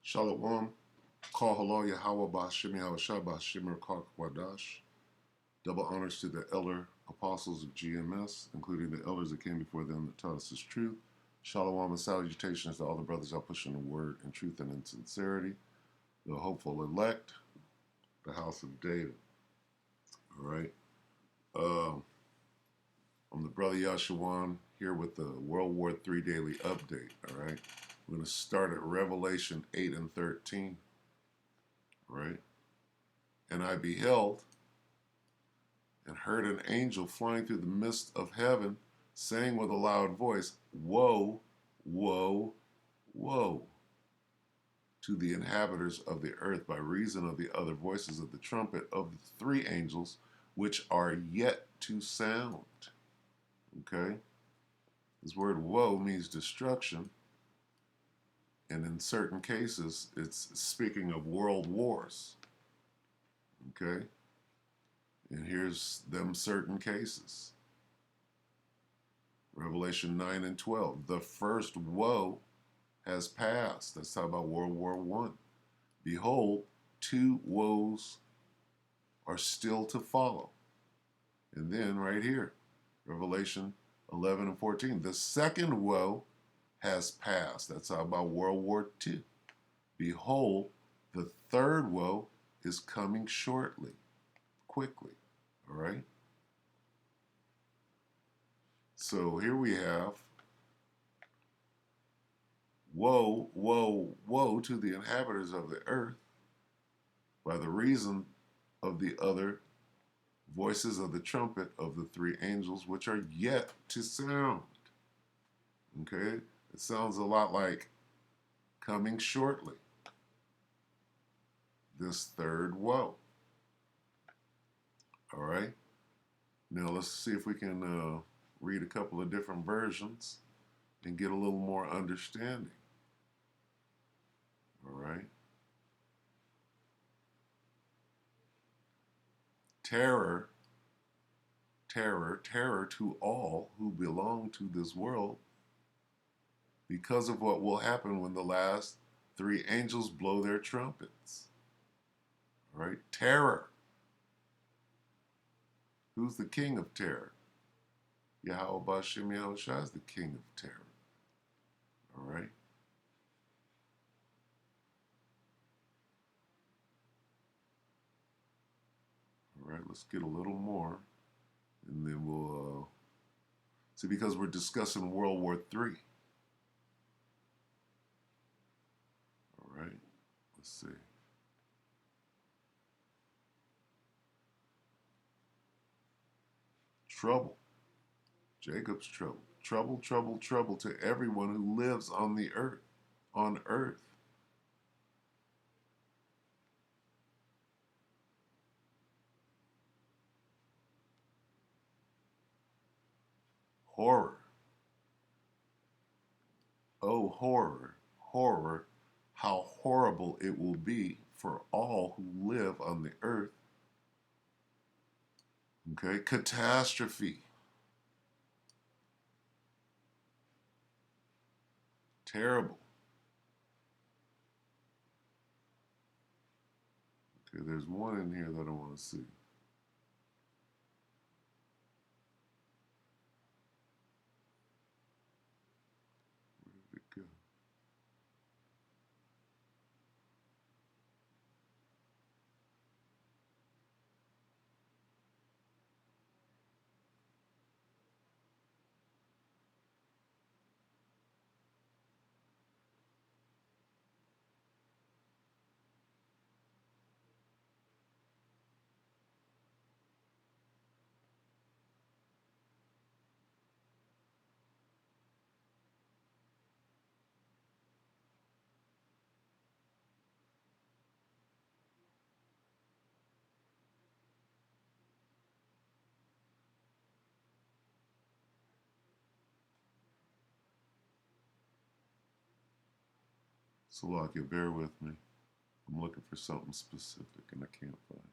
Shalom, Kal Halal Yahweh Ba'Shem Yahushua Ba'Shem Kwadash. Double honors to the elder apostles of GMS, including the elders that came before them that taught us this truth. Shalom and salutations to all the brothers out pushing the word in truth and in sincerity. The hopeful elect, the house of David. All right. I'm the brother Yashawan here with the World War III Daily Update. All right. We're going to start at Revelation 8 and 13. All right. And I beheld and heard an angel flying through the midst of heaven, saying with a loud voice, Woe, woe, woe to the inhabitants of the earth by reason of the other voices of the trumpet of the three angels which are yet to sound. Okay? This word woe means destruction, and in certain cases, it's speaking of world wars. Okay? And here's them certain cases. Revelation 9 and 12. The first woe has passed. That's talking about World War I. Behold, two woes are still to follow. And then right here, Revelation 11 and 14. The second woe has passed. That's talking about World War II. Behold, the third woe is coming shortly, quickly. All right? So here we have woe, woe, woe to the inhabitants of the earth by the reason of the other voices of the trumpet of the three angels which are yet to sound. Okay? It sounds a lot like coming shortly. This third woe. All right? Now let's see if we can read a couple of different versions and get a little more understanding. All right? Terror, terror, terror to all who belong to this world because of what will happen when the last three angels blow their trumpets. All right? Terror. Who's the king of terror? Yahweh Ba'Shem Yahushua is the king of terror. All right? All right, let's get a little more, and then we'll see, because we're discussing World War III. All right, let's see. Trouble. Jacob's trouble. Trouble, trouble, trouble to everyone who lives on the earth, on earth. Horror. Oh, horror, horror, how horrible it will be for all who live on the earth. Okay, catastrophe. Terrible. Okay, there's one in here that I want to see. Where did it go? Salakia, bear with me. I'm looking for something specific and I can't find it.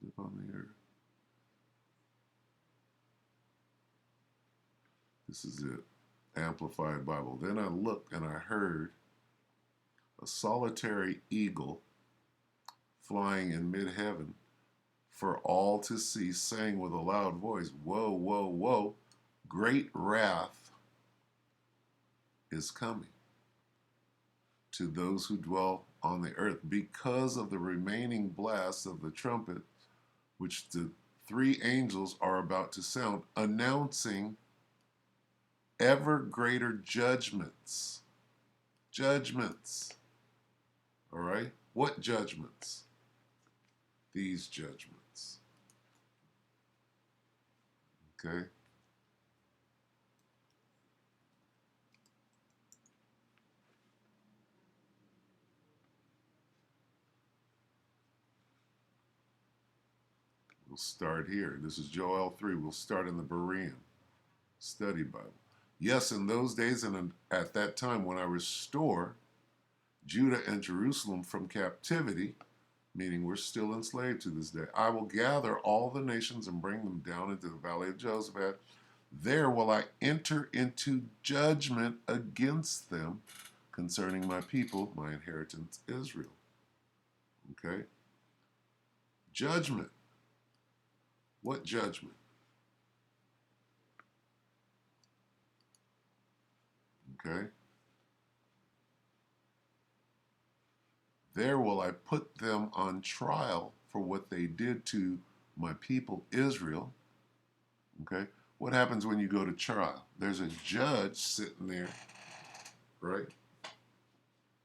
Live on the earth. This is it. Amplified Bible. Then I looked and I heard a solitary eagle flying in mid-heaven for all to see, saying with a loud voice, "Woe, woe, woe, great wrath is coming to those who dwell on the earth because of the remaining blast of the trumpet, which the three angels are about to sound, announcing ever greater judgments." Judgments. All right? What judgments? These judgments. Okay? We'll start here. This is Joel 3. We'll start in the Berean Study Bible. Yes, in those days and at that time when I restore Judah and Jerusalem from captivity, meaning we're still enslaved to this day, I will gather all the nations and bring them down into the valley of Josaphat. There will I enter into judgment against them concerning my people, my inheritance, Israel. Okay? Judgment. What judgment? Okay? There will I put them on trial for what they did to my people Israel. Okay? What happens when you go to trial? There's a judge sitting there, right?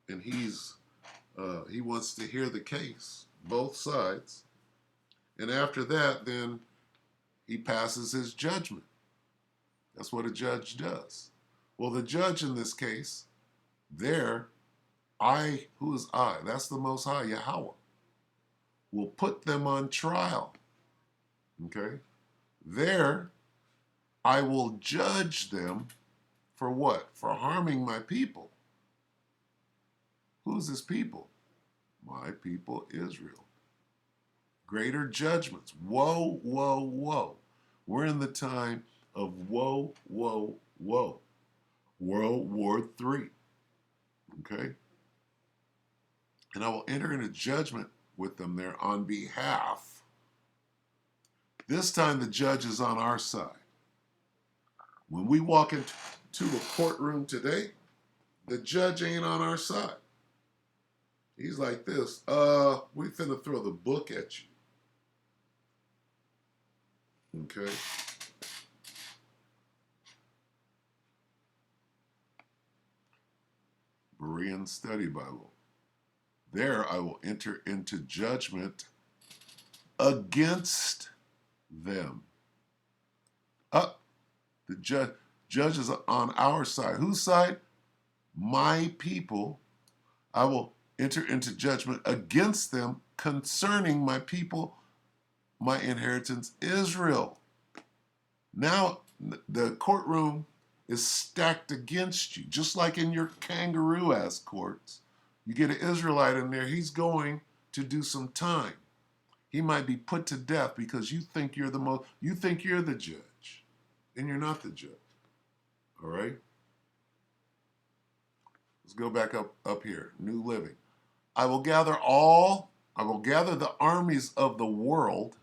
And he wants to hear the case, both sides. And after that, then he passes his judgment. That's what a judge does. Well, the judge in this case, there, who is I? That's the Most High, Yahweh, will put them on trial. Okay? There, I will judge them for what? For harming my people. Who's this people? My people, Israel. Greater judgments. Woe, woe, woe. We're in the time of woe, woe, woe. World War III. Okay? And I will enter into judgment with them there on behalf. This time the judge is on our side. When we walk into a courtroom today, the judge ain't on our side. He's like this, we finna throw the book at you. Okay? Berean Study Bible. There I will enter into judgment against them. The judge is on our side. Whose side? My people. I will enter into judgment against them concerning my people, my inheritance, Israel. Now the courtroom is stacked against you, just like in your kangaroo-ass courts. You get an Israelite in there, he's going to do some time. He might be put to death because you think you're the judge, and you're not the judge. All right? Let's go back up here. New Living. I will gather the armies of the world.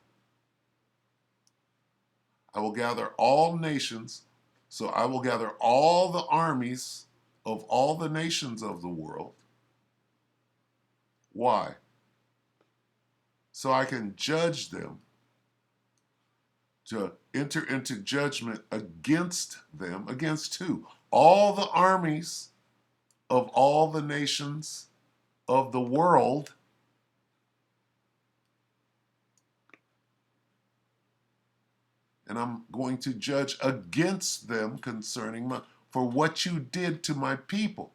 I will gather all nations. So I will gather all the armies of all the nations of the world. Why? So I can judge them, to enter into judgment against them. Against who? All the armies of all the nations of the world. And I'm going to judge against them concerning for what you did to my people.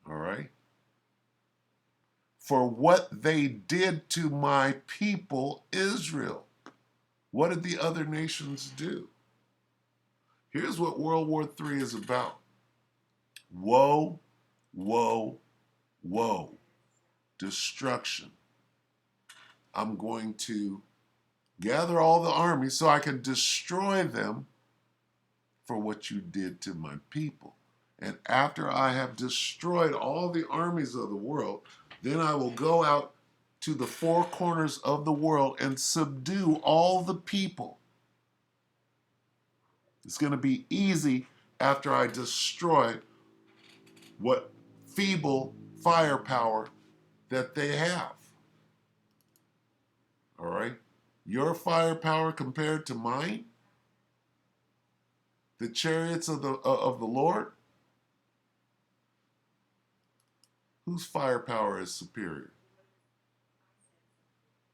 All right? For what they did to my people, Israel. What did the other nations do? Here's what World War III is about. Woe, woe, woe. Destruction. I'm going to gather all the armies so I can destroy them for what you did to my people. And after I have destroyed all the armies of the world, then I will go out to the four corners of the world and subdue all the people. It's going to be easy after I destroy what feeble firepower that they have. All right? Your compared to mine, the chariots of the Lord, whose firepower is superior?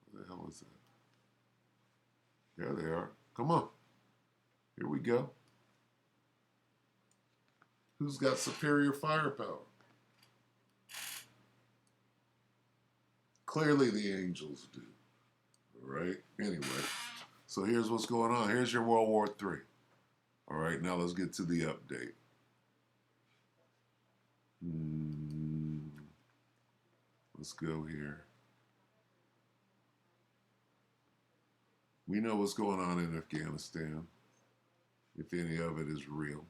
What the hell is that? There they are. Come on. Here we go. Who's got superior firepower? Clearly the angels do. All right? Anyway, so here's what's going on. Here's your World War III. All right, now let's get to the update. Let's go here. We know what's going on in Afghanistan, if any of it is real.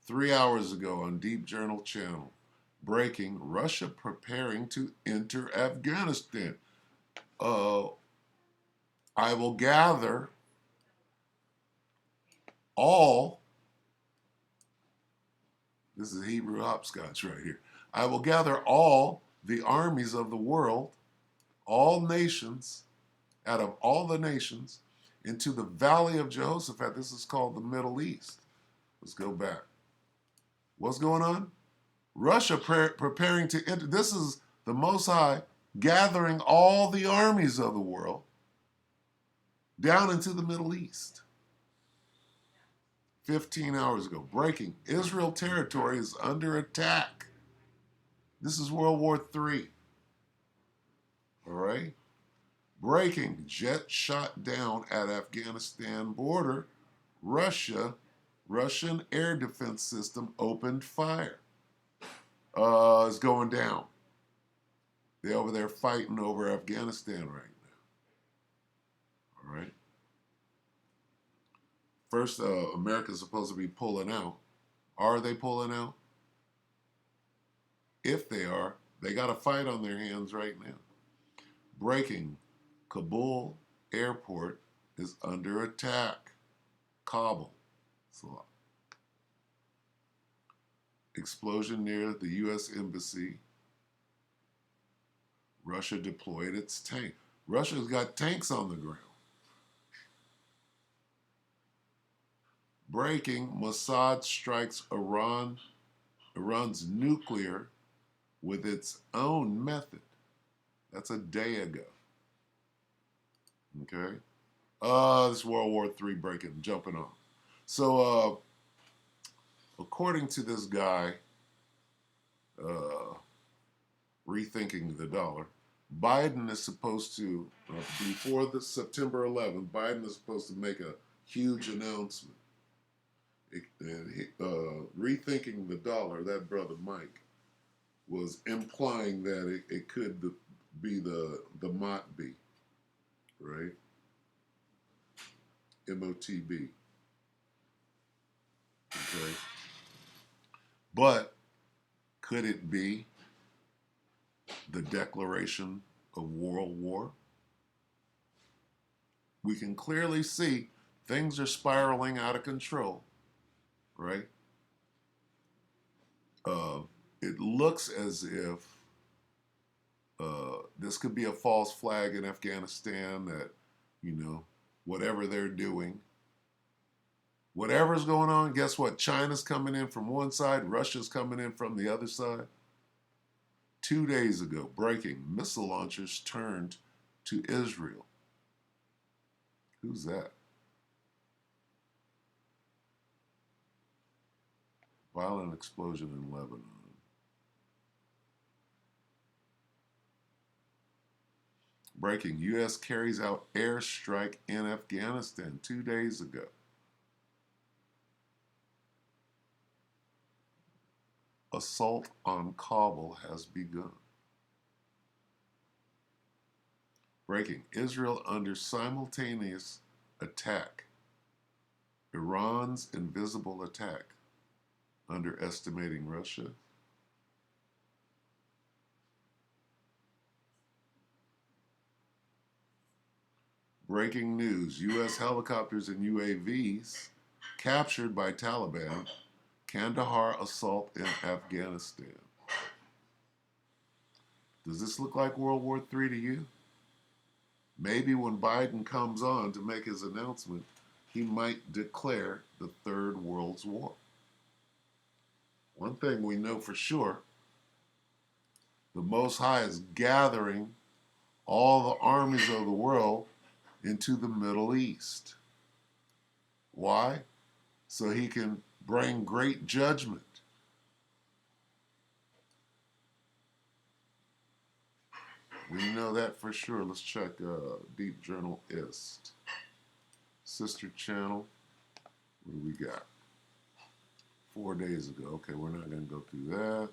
3 hours ago on Deep Journal Channel, breaking: Russia preparing to enter Afghanistan. I will gather all, this is Hebrew hopscotch right here. I will gather all the armies of the world, all nations, out of all the nations, into the valley of Jehoshaphat. This is called the Middle East. Let's go back. What's going on? Russia preparing to enter. This is the Most High gathering all the armies of the world down into the Middle East. 15 hours ago, breaking: Israel territory is under attack. This is World War III. All right? Breaking: jet shot down at Afghanistan border. Russian air defense system opened fire. It's going down. They're over there fighting over Afghanistan right now. All right? First, America's supposed to be pulling out. Are they pulling out? If they are, they got a fight on their hands right now. Breaking: Kabul airport is under attack. Kabul. Explosion near the U.S. Embassy. Russia deployed its tank. Russia's got tanks on the ground. Breaking: Mossad strikes Iran's nuclear with its own method. That's a day ago. Okay? This is World War III breaking, jumping on. So, according to this guy, Rethinking the Dollar, Biden is supposed to, before the September 11th, Biden is supposed to make a huge announcement. Rethinking the Dollar, that brother Mike, was implying that it could be the MOTB, right? MOTB. Okay. But could it be the declaration of world war? We can clearly see things are spiraling out of control, right? It looks as if this could be a false flag in Afghanistan that, whatever they're doing, whatever's going on, guess what? China's coming in from one side, Russia's coming in from the other side. 2 days ago, breaking: missile launchers turned to Israel. Who's that? Violent explosion in Lebanon. Breaking: U.S. carries out airstrike in Afghanistan 2 days ago. Assault on Kabul has begun. Breaking: Israel under simultaneous attack. Iran's invisible attack, underestimating Russia. Breaking news, U.S. helicopters and UAVs captured by Taliban, Kandahar assault in Afghanistan. Does this look like World War III to you? Maybe when Biden comes on to make his announcement, he might declare the Third World War. One thing we know for sure, the Most High is gathering all the armies of the world into the Middle East. Why? So he can bring great judgment. We know that for sure. Let's check Deep Journal Ist. Sister channel. What do we got? 4 days ago. Okay, we're not going to go through that.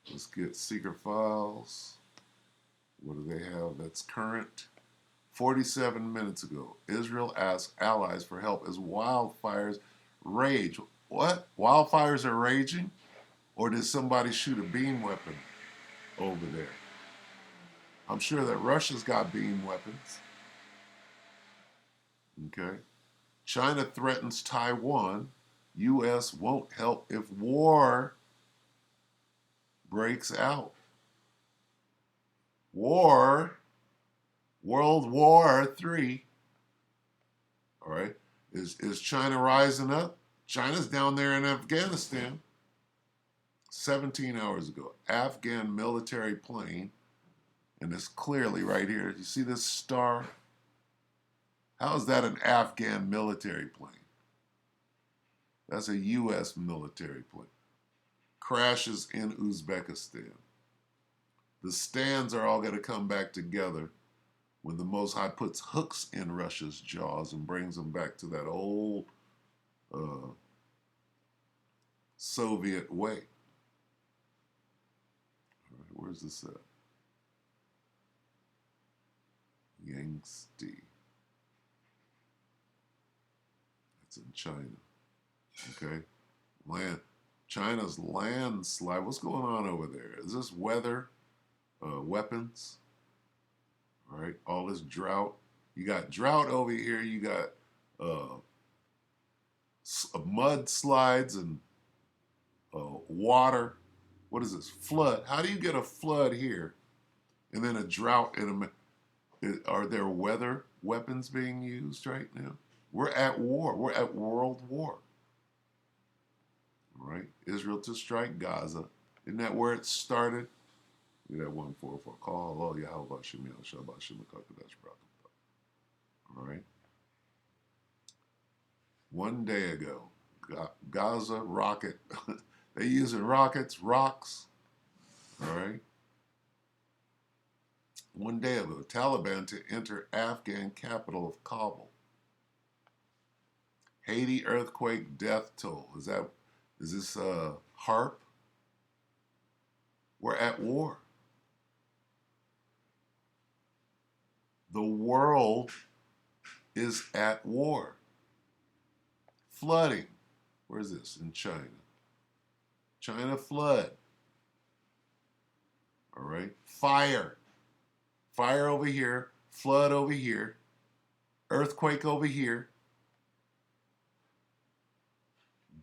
Let's get secret files. What do they have that's current? 47 minutes ago, Israel asked allies for help as wildfires rage. What? Wildfires are raging? Or did somebody shoot a beam weapon over there? I'm sure that Russia's got beam weapons. Okay. China threatens Taiwan. U.S. won't help if war breaks out. War, World War III. All right. Is China rising up? China's down there in Afghanistan. 17 hours ago, Afghan military plane, and it's clearly right here. You see this star? How is that an Afghan military plane? That's a U.S. military plane. Crashes in Uzbekistan. The stands are all going to come back together when the Most High puts hooks in Russia's jaws and brings them back to that old Soviet way. All right, where's this at? Yangtze. That's in China. Okay. China's landslide. What's going on over there? Is this weather? Weapons? All right. All this drought. You got drought over here. You got mudslides and water. What is this? Flood. How do you get a flood here and then a drought in a... Are there weather weapons being used right now? We're at war. We're at world war. All right. Israel to strike Gaza. Isn't that where it started? Look at that 144 call. Oh, yeah. How about Shemil? Shabbat Shemil. All right. 1 day ago, Gaza rocket. They using rockets, rocks. All right. 1 day ago, Taliban to enter Afghan capital of Kabul. Haiti earthquake death toll. Is this HARP? We're at war. The world is at war. Flooding. Where is this? In China. China flood. All right. Fire. Fire over here. Flood over here. Earthquake over here.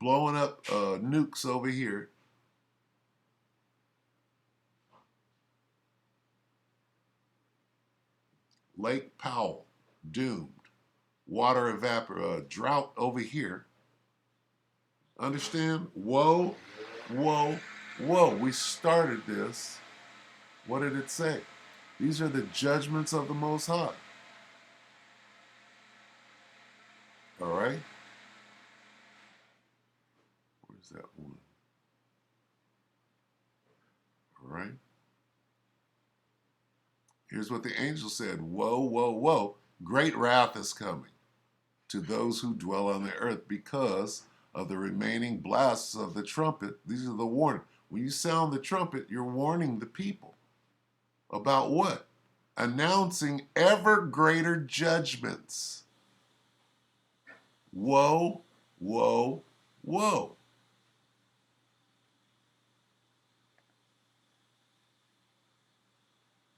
Blowing up nukes over here. Lake Powell, doomed. Water drought over here. Understand? Whoa, whoa, whoa. We started this. What did it say? These are the judgments of the Most High. All right? Where's that one? All right? Here's what the angel said. Whoa, whoa, whoa. Great wrath is coming to those who dwell on the earth because of the remaining blasts of the trumpet. These are the warning. When you sound the trumpet, you're warning the people. About what? Announcing ever greater judgments. Woe, woe, woe.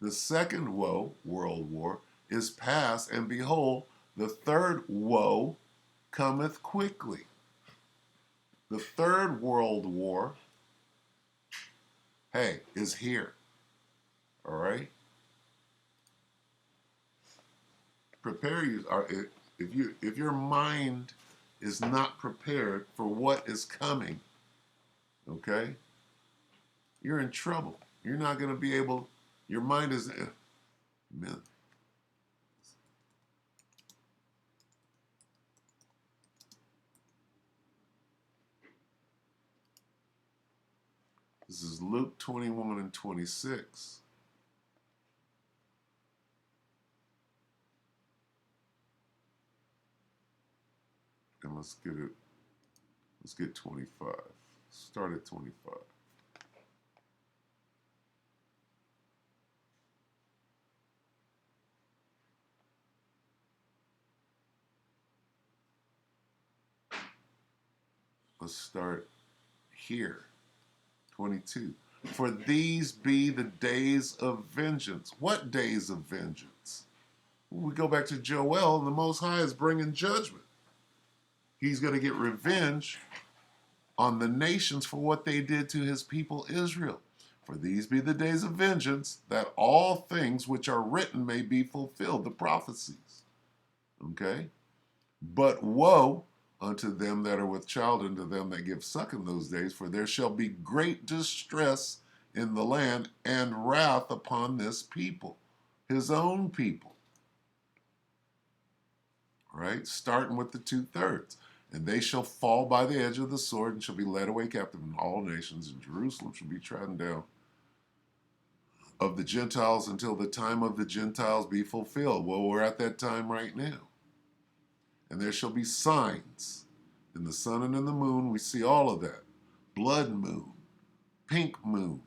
The second woe, world war, is past, and behold, the third woe cometh quickly. The third world war, hey, is here. All right? Prepare you. If your mind is not prepared for what is coming, okay, you're in trouble. You're not going to be able. Your mind is. Man, this is Luke 21 and 26. And let's get it. Let's get 25. Start at 25. Let's start here. 22. For these be the days of vengeance. What days of vengeance? We go back to Joel, and the Most High is bringing judgment. He's going to get revenge on the nations for what they did to his people Israel. For these be the days of vengeance, that all things which are written may be fulfilled, the prophecies. Okay? But woe unto them that are with child, and to them that give suck in those days, for there shall be great distress in the land, and wrath upon this people, his own people. Right? Starting with the 2/3. And they shall fall by the edge of the sword, and shall be led away captive in all nations, and Jerusalem shall be trodden down of the Gentiles until the time of the Gentiles be fulfilled. Well, we're at that time right now. And there shall be signs in the sun and in the moon. We see all of that. Blood moon, pink moon,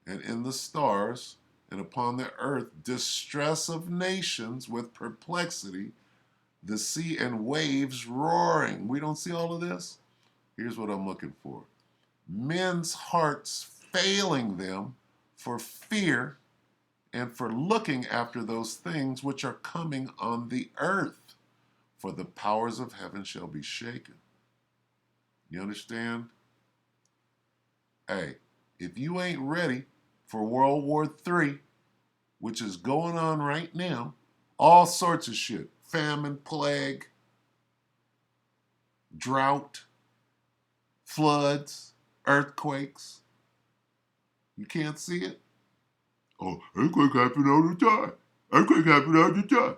and in the stars, and upon the earth distress of nations with perplexity, the sea and waves roaring. We don't see all of this? Here's what I'm looking for. Men's hearts failing them for fear and for looking after those things which are coming on the earth, for the powers of heaven shall be shaken. You understand? Hey, if you ain't ready for World War III, which is going on right now, all sorts of shit, famine, plague, drought, floods, earthquakes, you can't see it? Oh, earthquake happen all the time. Earthquake happen all the time.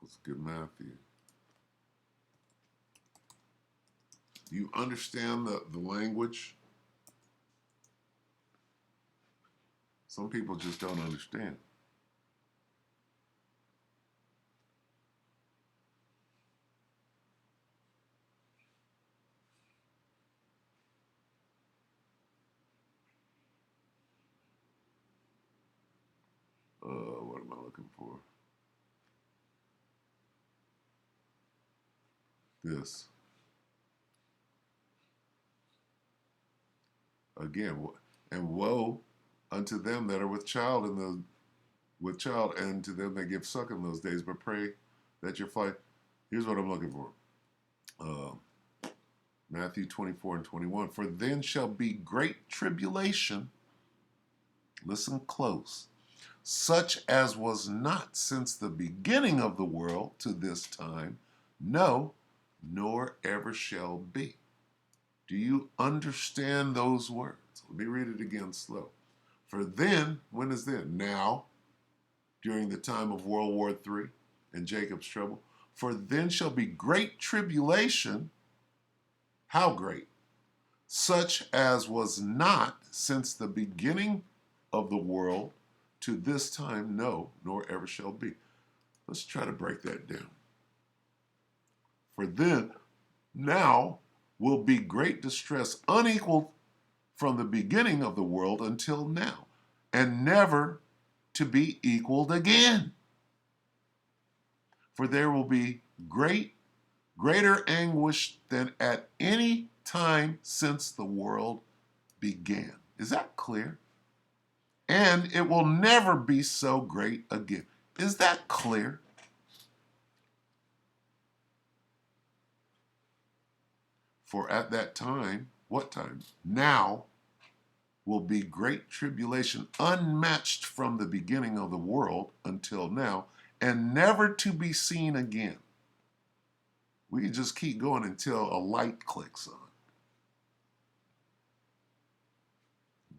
Let's get Matthew. Do you understand the language? Some people just don't understand. What am I looking for? This. Again, and woe unto them that are with child and to them that give suck in those days, but pray that your flight. Here's what I'm looking for. Matthew 24 and 21. For then shall be great tribulation. Listen close. Such as was not since the beginning of the world to this time, no, nor ever shall be. Do you understand those words? Let me read it again slow. For then, when is then? Now, during the time of World War III and Jacob's trouble. For then shall be great tribulation. How great? Such as was not since the beginning of the world to this time, no, nor ever shall be. Let's try to break that down. For then, now will be great distress unequaled from the beginning of the world until now. and never to be equaled again. For there will be greater anguish than at any time since the world began. Is that clear? And it will never be so great again. Is that clear? For at that time, what time? Now will be great tribulation, unmatched from the beginning of the world until now, and never to be seen again. We can just keep going until a light clicks on.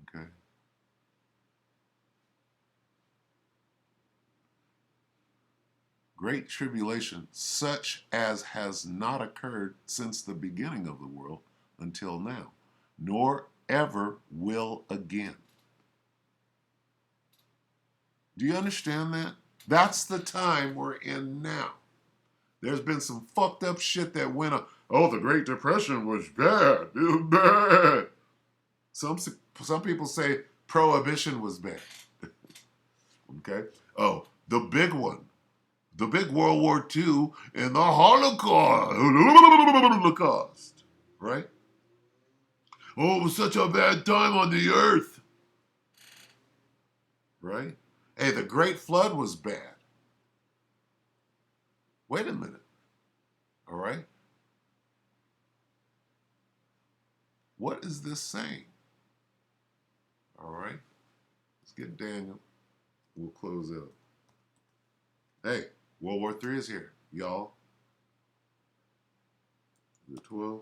Okay. Great tribulation, such as has not occurred since the beginning of the world until now, nor ever will again. Do you understand that? That's the time we're in now. There's been some fucked up shit that went on. Oh, the Great Depression was bad. It was bad. Some people say prohibition was bad. Okay? Oh, the big one. The big World War II and the Holocaust. Right? Oh, it was such a bad time on the earth. Right? Hey, the Great Flood was bad. Wait a minute. All right? What is this saying? All right? Let's get Daniel. We'll close out. Hey, World War III is here, y'all. The 12.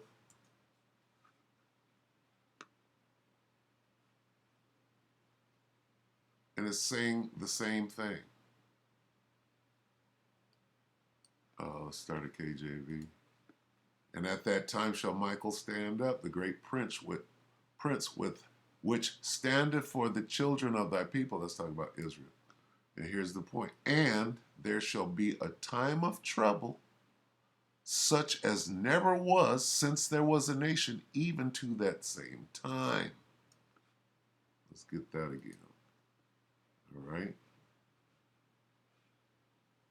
And it's saying the same thing. Let's start at KJV. And at that time shall Michael stand up, the great prince with which standeth for the children of thy people. Let's talk about Israel. And here's the point. And there shall be a time of trouble, such as never was since there was a nation, even to that same time. Let's get that again. All right.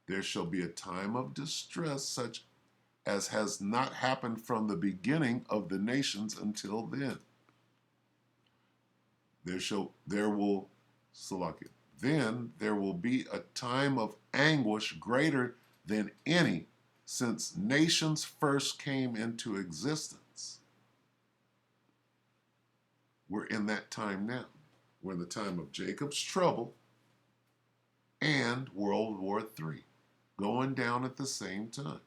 There shall be a time of distress, such as has not happened from the beginning of the nations until then. Then there will be a time of anguish greater than any since nations first came into existence. We're in that time now. We're in the time of Jacob's trouble and World War III going down at the same time.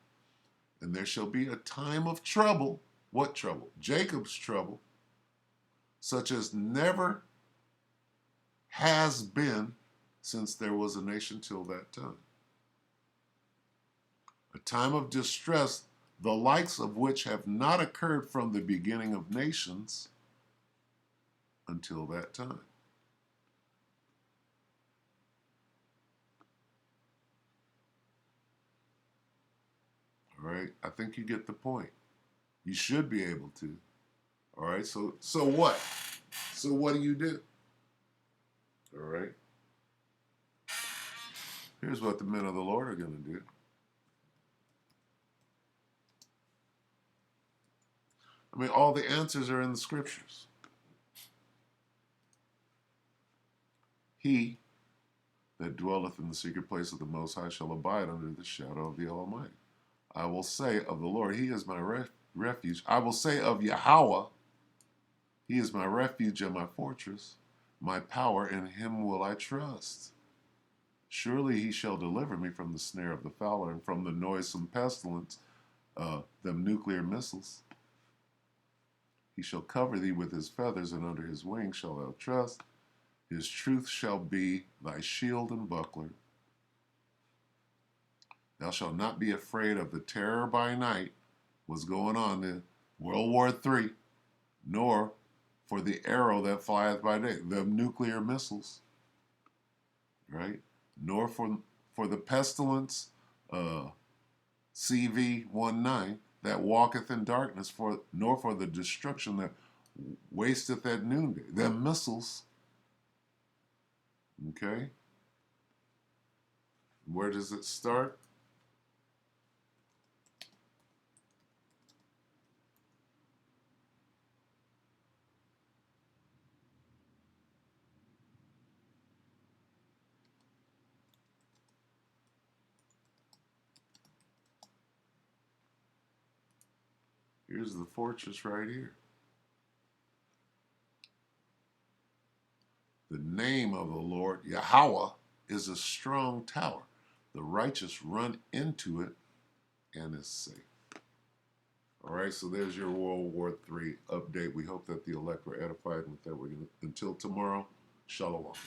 And there shall be a time of trouble. What trouble? Jacob's trouble, such as never has been since there was a nation till that time. A time of distress, the likes of which have not occurred from the beginning of nations until that time. All right, I think you get the point. You should be able to. All right, so what? So what do you do? All right. Here's what the men of the Lord are going to do. I mean, all the answers are in the scriptures. He that dwelleth in the secret place of the Most High shall abide under the shadow of the Almighty. I will say of the Lord, He is my refuge. I will say of Yahweh, He is my refuge and my fortress, my power, in Him will I trust. Surely He shall deliver me from the snare of the fowler and from the noisome pestilence, them nuclear missiles. He shall cover thee with His feathers, and under His wings shalt thou trust. His truth shall be thy shield and buckler. Thou shalt not be afraid of the terror by night, what's going on in World War III, nor for the arrow that flieth by day, the nuclear missiles, right? Nor for the pestilence, CV-19, that walketh in darkness, nor for the destruction that wasteth at noonday. Them missiles, Okay? Where does it start? Here's the fortress right here. The name of the Lord, Yahweh, is a strong tower. The righteous run into it and is safe. All right, so there's your World War III update. We hope that the elect were edified with that. Until tomorrow, shalom.